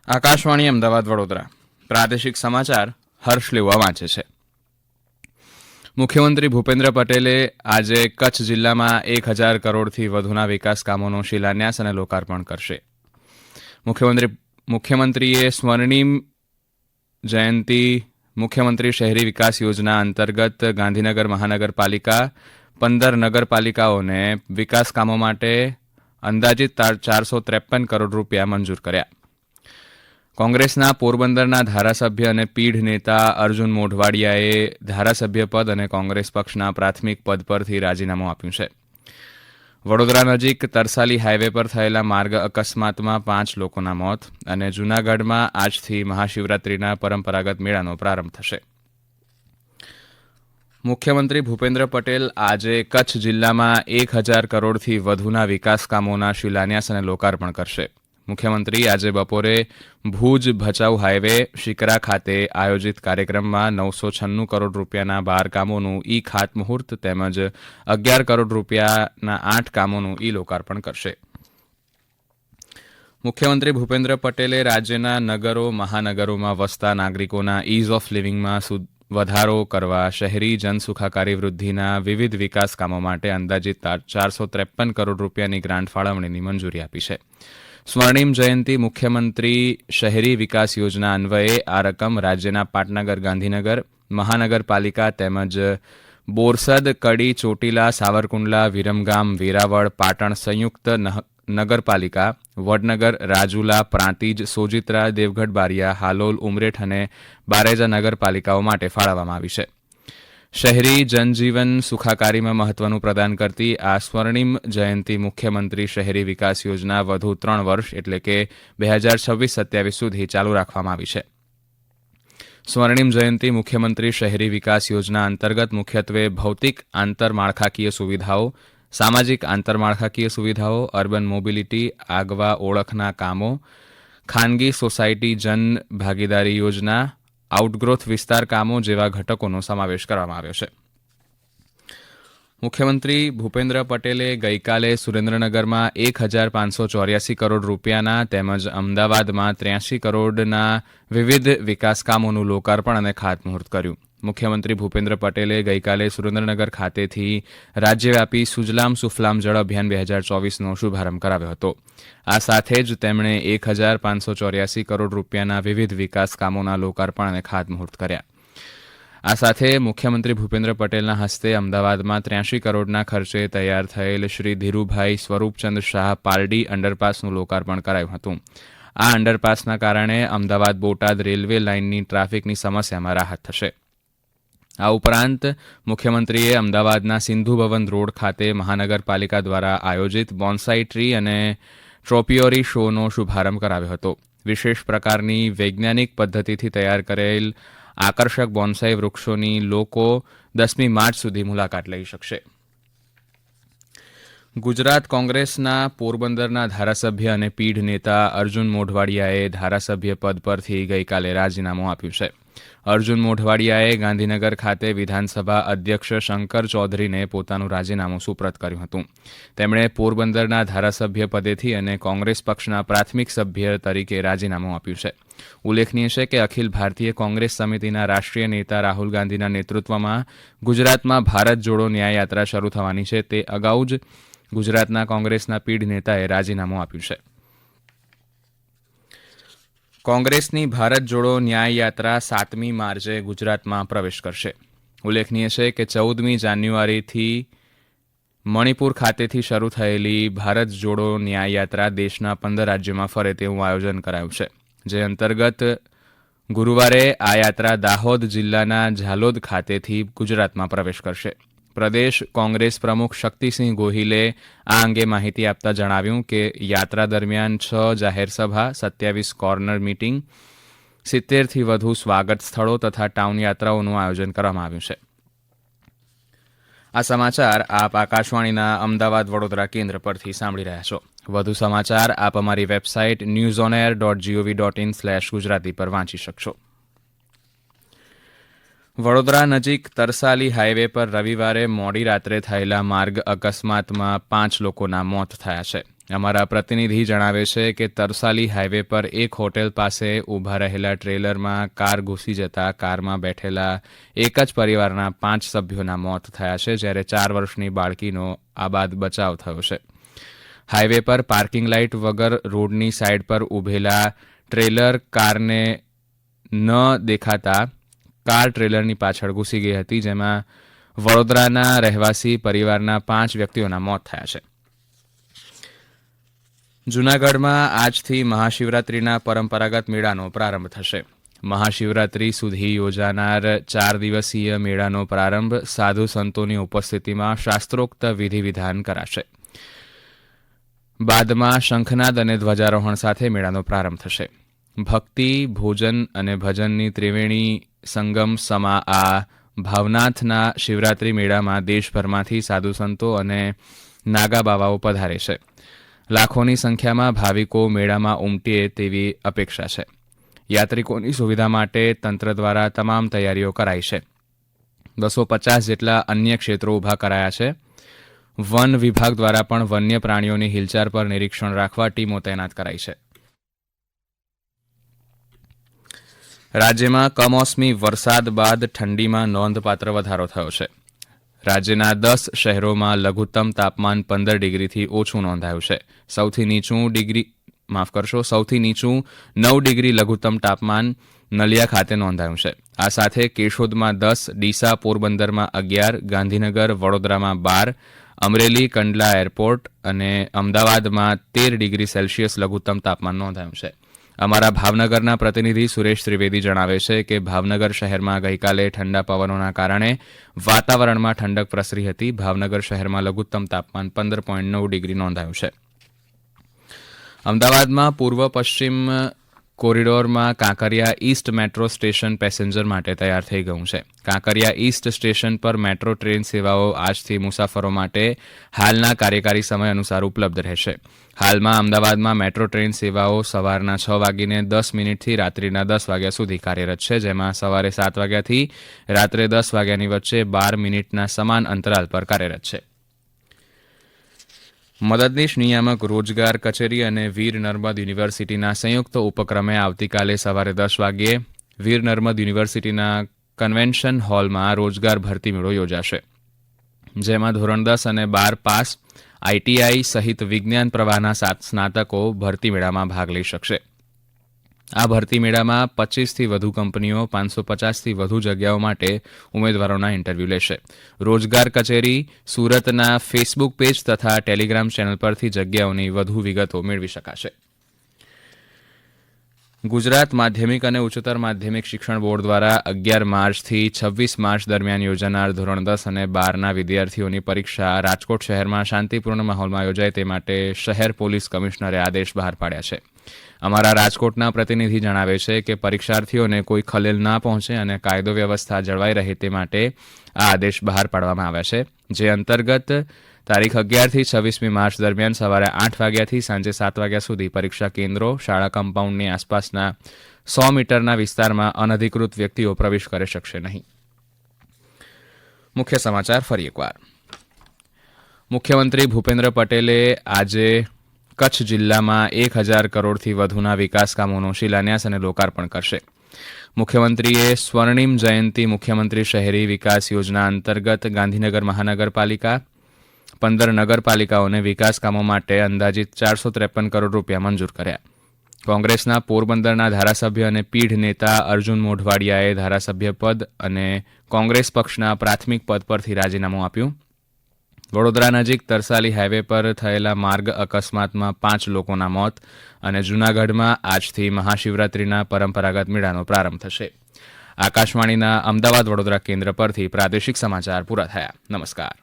આકાશવાણી અમદાવાદ વડોદરા પ્રાદેશિક સમાચાર હર્ષ લેવા વાંચે છે. મુખ્યમંત્રી ભૂપેન્દ્ર પટેલે આજે કચ્છ જિલ્લામાં 1000 કરોડથી વધુના વિકાસ કામોનો શિલાન્યાસ અને લોકાર્પણ કરશે. મુખ્યમંત્રીએ સ્વર્ણિમ જયંતી મુખ્યમંત્રી શહેરી વિકાસ યોજના અંતર્ગત ગાંધીનગર મહાનગરપાલિકા 15 નગરપાલિકાઓને વિકાસ કામો માટે અંદાજિત 453 કરોડ રૂપિયા મંજૂર કર્યા. કોંગ્રેસના પોરબંદરના ધારાસભ્ય અને પીઢ નેતા અર્જુન મોઢવાડિયાએ ધારાસભ્ય પદ અને કોંગ્રેસ પક્ષના પ્રાથમિક પદ પરથી રાજીનામું આપ્યું છે. વડોદરા નજીક તરસાલી હાઈવે પર થયેલા માર્ગ અકસ્માતમાં 5 લોકોના મોત અને જૂનાગઢમાં આજથી મહાશિવરાત્રીના પરંપરાગત મેળાનો પ્રારંભ થશે. મુખ્યમંત્રી ભૂપેન્દ્ર પટેલ આજે કચ્છ જિલ્લામાં 1000 કરોડથી વધુના વિકાસ કામોના શિલાન્યાસ અને લોકાર્પણ કરશે. મુખ્યમંત્રી આજે બપોરે ભુજ ભચાઉ હાઈવે શિકરા ખાતે આયોજિત કાર્યક્રમમાં 996 કરોડ રૂપિયાના 12 કામોનું ઈ ખાતમુહૂર્ત તેમજ 11 કરોડ રૂપિયાના 8 કામોનું ઈ લોકાર્પણ કરશે. મુખ્યમંત્રી ભૂપેન્દ્ર પટેલે રાજ્યના નગરો મહાનગરોમાં વસતા નાગરિકોના ઇઝ ઓફ લિવિંગમાં વધારો કરવા શહેરી જનસુખાકારી વૃદ્ધિના વિવિધ વિકાસ કામો માટે અંદાજિત 453 કરોડ રૂપિયાની ગ્રાન્ટ ફાળવણીની મંજૂરી આપી છે. સ્વર્ણિમ જયંતી મુખ્યમંત્રી શહેરી વિકાસ યોજના અન્વયે આ રકમ રાજ્યના પાટનગર ગાંધીનગર મહાનગરપાલિકા તેમજ બોરસદ કડી ચોટીલા સાવરકુંડલા વિરમગામ વેરાવળ પાટણ સંયુક્ત નગરપાલિકા વડનગર રાજુલા પ્રાંતિજ સોજિત્રા દેવગઢ બારિયા હાલોલ ઉમરેઠ અને બારેજા નગરપાલિકાઓ માટે ફાળવવામાં આવી છે. શહેરી જનજીવન સુખાકારીમાં મહત્વનું પ્રદાન કરતી આ સ્વર્ણિમ જયંતી મુખ્યમંત્રી શહેરી વિકાસ યોજના વધુ 3 વર્ષ એટલે કે 2026-27 સુધી ચાલુ રાખવામાં આવી છે. સ્વર્ણિમ જયંતી મુખ્યમંત્રી શહેરી વિકાસ યોજના અંતર્ગત મુખ્યત્વે ભૌતિક આંતરમાળખાકીય સુવિધાઓ સામાજિક આંતરમાળખાકીય સુવિધાઓ અર્બન મોબિલિટી આગવા ઓળખના કામો ખાનગી સોસાયટી જન ભાગીદારી યોજના આઉટગ્રોથ વિસ્તાર કામો જેવા ઘટકોનો સમાવેશ કરવામાં આવ્યો છે. મુખ્યમંત્રી ભૂપેન્દ્ર પટેલે ગઈકાલે સુરેન્દ્રનગરમાં 1584 કરોડ રૂપિયાના તેમજ અમદાવાદમાં 83 કરોડના વિવિધ વિકાસ કામોનું લોકાર્પણ અને ખાતમુહૂર્ત કર્યું. મુખ્યમંત્રી ભૂપેન્દ્ર પટેલે ગઈકાલે સુરેન્દ્રનગર ખાતેથી રાજ્યવ્યાપી સુજલામ સુફલામ જળ અભિયાન 2024નો શુભારંભ કરાવ્યો હતો. આ સાથે જ તેમણે 1584 કરોડ રૂપિયાના વિવિધ વિકાસ કામોના લોકાર્પણ અને ખાતમુહૂર્ત કર્યા. આ સાથે મુખ્યમંત્રી ભૂપેન્દ્ર પટેલના હસ્તે અમદાવાદમાં 83 કરોડના ખર્ચે તૈયાર થયેલ શ્રી ધીરુભાઈ સ્વરૂપચંદ શાહ પાલડી અંડરપાસનું લોકાર્પણ કરાયું હતું. આ અંડરપાસના કારણે અમદાવાદ બોટાદ રેલવે લાઇનની ટ્રાફિકની સમસ્યામાં રાહત થશે. આ ઉપરાંત મુખ્યમંત્રીએ અમદાવાદના સિંધુ ભવન રોડ ખાતે મહાનગરપાલિકા દ્વારા આયોજિત બોન્સાઈ ટ્રી અને ટ્રોપિયોરી શોનો શુભારંભ કરાવ્યો હતો. વિશેષ પ્રકારની વૈજ્ઞાનિક પદ્ધતિથી તૈયાર કરેલ આકર્ષક બોન્સાઈ વૃક્ષોની લોકો 10મી માર્ચ સુધી મુલાકાત લઈ શકશે. ગુજરાત કોંગ્રેસના પોરબંદરના ધારાસભ્ય અને પીઢ નેતા અર્જુન મોઢવાડિયાએ ધારાસભ્ય પદ પરથી ગઈકાલે રાજીનામું આપ્યું છે. અર્જુન મોઢવાડિયાએ ગાંધીનગર ખાતે વિધાનસભા અધ્યક્ષ શંકર ચૌધરીને પોતાનું રાજીનામું સુપ્રત કર્યું હતું. તેમણે પોરબંદરના ધારાસભ્ય પદેથી અને કોંગ્રેસ પક્ષના પ્રાથમિક સભ્ય તરીકે રાજીનામું આપ્યું છે. ઉલ્લેખનીય છે કે અખિલ ભારતીય કોંગ્રેસ સમિતિના રાષ્ટ્રીય નેતા રાહુલ ગાંધીના નેતૃત્વમાં ગુજરાતમાં ભારત જોડો ન્યાય યાત્રા શરૂ થવાની છે. તે અગાઉ જ ગુજરાતના કોંગ્રેસના પીઢ નેતાએ રાજીનામું આપ્યું છે. કોંગ્રેસની ભારત જોડો ન્યાય યાત્રા 7મી માર્ચે ગુજરાતમાં પ્રવેશ કરશે. ઉલ્લેખનીય છે કે 14મી જાન્યુઆરીથી મણિપુર ખાતેથી શરૂ થયેલી ભારત જોડો ન્યાય યાત્રા દેશના 15 રાજ્યોમાં ફરે તેવું આયોજન કરાયું છે. જે અંતર્ગત ગુરુવારે આ યાત્રા દાહોદ જિલ્લાના ઝાલોદ ખાતેથી ગુજરાતમાં પ્રવેશ કરશે. પ્રદેશ કોંગ્રેસ પ્રમુખ શક્તિસિંહ ગોહિલે આ અંગે માહિતી આપતા જણાવ્યું કે યાત્રા દરમિયાન 6 જાહેર સભા 27 કોર્નર મીટિંગ 70થી વધુ સ્વાગત સ્થળો તથા ટાઉન યાત્રાઓનું આયોજન કરવામાં આવ્યું છે. આ સમાચાર આપ આકાશવાણીના અમદાવાદ વડોદરા કેન્દ્ર પરથી સાંભળી રહ્યા છો. વધુ સમાચાર આપ અમારી વેબસાઇટ newsonair.gov.in/ગુજરાતી પર વાંચી શકશો. વડોદરા નજીક તરસાલી હાઈવે પર રવિવારે મોડી રાત્રે થયેલા માર્ગ અકસ્માતમાં 5 લોકોના મોત થયા છે. અમારા પ્રતિનિધિ જણાવે છે કે તરસાલી હાઈવે પર એક હોટેલ પાસે ઊભા રહેલા ટ્રેલરમાં કાર ઘૂસી જતા કારમાં બેઠેલા એક જ પરિવારના 5 સભ્યોના મોત થયા છે, જ્યારે 4 વર્ષની બાળકીનો આબાદ બચાવ થયો છે. હાઈવે પર પાર્કિંગ લાઇટ વગર રોડની સાઇડ પર ઊભેલા ટ્રેલર કારને ન દેખાતા કાર ટ્રેલરની પાછળ ઘૂસી ગઈ હતી, જેમાં વડોદરાના રહેવાસી પરિવારના 5 વ્યક્તિઓના મોત થયા છે. જૂનાગઢમાં આજથી મહાશિવરાત્રિના પરંપરાગત મેળાનો પ્રારંભ થશે. મહાશિવરાત્રી સુધી યોજાનાર 4 દિવસીય મેળાનો પ્રારંભ સાધુ સંતોની ઉપસ્થિતિમાં શાસ્ત્રોક્ત વિધિ વિધાન કરાશે. બાદમાં શંખનાદ અને ધ્વજારોહણ સાથે મેળાનો પ્રારંભ થશે. ભક્તિ, ભોજન અને ભજનની ત્રિવેણી સંગમ સમા આ ભાવનાથના શિવરાત્રી મેળામાં દેશભરમાંથી સાધુ સંતો અને નાગા બાવાઓ પધારે છે. લાખોની સંખ્યામાં ભાવિકો મેળામાં ઉમટે તેવી અપેક્ષા છે. યાત્રિકોની સુવિધા માટે તંત્ર દ્વારા તમામ તૈયારીઓ કરાઈ છે. 250 જેટલા અન્ય ક્ષેત્રો ઊભા કરાયા છે. વન વિભાગ દ્વારા પણ વન્ય પ્રાણીઓની હિલચાલ પર નિરીક્ષણ રાખવા ટીમો તૈનાત કરાઈ છે. રાજ્યમાં કમોસમી વરસાદ બાદ ઠંડીમાં નોંધપાત્ર વધારો થયો છે. રાજ્યના 10 શહેરોમાં લઘુત્તમ તાપમાન 15 ડિગ્રીથી ઓછું નોંધાયું છે. સૌથી નીચું 9 ડિગ્રી લઘુત્તમ તાપમાન નલિયા ખાતે નોંધાયું છે. આ સાથે કેશોદમાં 10, ડીસા પોરબંદરમાં 11, ગાંધીનગર વડોદરામાં 12, અમરેલી કંડલા એરપોર્ટ અને અમદાવાદમાં 13 ડિગ્રી સેલ્સિયસ લઘુત્તમ તાપમાન નોંધાયું છે. અમારા ભાવનગરના પ્રતિનિધિ સુરેશ ત્રિવેદી જણાવે છે કે ભાવનગર શહેરમાં ગઈકાલે ઠંડા પવનોના કારણે વાતાવરણમાં ઠંડક પ્રસરી હતી. ભાવનગર શહેરમાં લઘુત્તમ તાપમાન 15.9 ડિગ્રી નોંધાયું છે. અમદાવાદમાં પૂર્વ પશ્ચિમ કોરિડોરમાં Kankaria east metro station passenger માટે તૈયાર થઈ ગયું છે. કાંકરિયા ઈસ્ટ સ્ટેશન પર મેટ્રો ટ્રેન સેવાઓ આજથી મુસાફરો માટે હાલના કાર્યકારી સમય અનુસાર ઉપલબ્ધ રહેશે. હાલમાં અમદાવાદમાં મેટ્રો ટ્રેન સેવાઓ સવારના 6:10 થી રાત્રિના 10 વાગ્યા સુધી કાર્યરત છે, જેમાં સવારે 7 વાગ્યાથી રાત્રે 10 વાગ્યાની વચ્ચે 12 મિનિટના સમાન અંતરાલ પર કાર્યરત છે. મદદનીશ નિયામક રોજગાર કચેરી અને વીર નર્મદ યુનિવર્સિટીના સંયુક્ત ઉપક્રમે આવતીકાલે સવારે 10 વાગ્યે વીર નર્મદ યુનિવર્સિટીના કન્વેન્શન હોલમાં રોજગાર ભરતી મેળો યોજાશે, જેમાં ધોરણ 10 અને 12 પાસ, આઈટીઆઈ સહિત વિજ્ઞાન પ્રવાહના સ્નાતકો ભરતી મેળામાં ભાગ લઈ શકશે. આ ભરતી મેળામાં 25થી વધુ કંપનીઓ 550થી વધુ જગ્યાઓ માટે ઉમેદવારોના ઇન્ટરવ્યૂ લેશે. રોજગાર કચેરી સુરતના ફેસબુક પેજ તથા ટેલિગ્રામ ચેનલ પરથી જગ્યાઓની વધુ વિગતો મેળવી શકાશે. ગુજરાત માધ્યમિક અને ઉચ્ચતર માધ્યમિક શિક્ષણ બોર્ડ દ્વારા 11 માર્ચથી 26 માર્ચ દરમિયાન યોજાનાર ધોરણ 10 અને 12ના વિદ્યાર્થીઓની પરીક્ષા રાજકોટ શહેરમાં શાંતિપૂર્ણ માહોલમાં યોજાય તે માટે શહેર પોલીસ કમિશનરે આદેશ બહાર પાડ્યા છે. અમારા રાજકોટના પ્રતિનિધિ જણાવે છે કે પરીક્ષાર્થીઓને કોઈ ખલેલ ના પહોંચે અને કાયદો વ્યવસ્થા જળવાઈ રહે તે માટે આ આદેશ બહાર પાડવામાં આવ્યા છે, જે અંતર્ગત તારીખ 11થી 26મી માર્ચ દરમિયાન સવારે 8 વાગ્યાથી સાંજે 7 વાગ્યા સુધી પરીક્ષા કેન્દ્રો, શાળા કમ્પાઉન્ડની આસપાસના 100 મીટરના વિસ્તારમાં અનધિકૃત વ્યક્તિઓ પ્રવેશ કરી શકશે નહીં. મુખ્ય સમાચાર ફરી એકવાર. મુખ્યમંત્રી ભૂપેન્દ્ર પટેલે આજે કચ્છ જિલ્લામાં 1000 કરોડથી વધુના વિકાસ કામોનો શિલાન્યાસ અને લોકાર્પણ કરશે. મુખ્યમંત્રીએ સ્વર્ણિમ જયંતિ મુખ્યમંત્રી શહેરી વિકાસ યોજના અંતર્ગત ગાંધીનગર મહાનગરપાલિકા 15 નગરપાલિકાઓને વિકાસ કામો માટે અંદાજિત 453 કરોડ રૂપિયા મંજૂર કર્યા. કોંગ્રેસના પોરબંદરના ધારાસભ્ય અને પીઢ નેતા અર્જુન મોઢવાડિયાએ ધારાસભ્ય પદ અને કોંગ્રેસ પક્ષના પ્રાથમિક પદ પરથી રાજીનામું આપ્યું. વડોદરા નજીક તરસાલી હાઈવે પર થયેલા માર્ગ અકસ્માતમાં 5 લોકોના મોત અને જૂનાગઢમાં આજથી મહાશિવરાત્રિના પરંપરાગત મેળાનો પ્રારંભ થશે. આકાશવાણીના અમદાવાદ વડોદરા કેન્દ્ર પરથી પ્રાદેશિક સમાચાર પૂરા થયા. નમસ્કાર.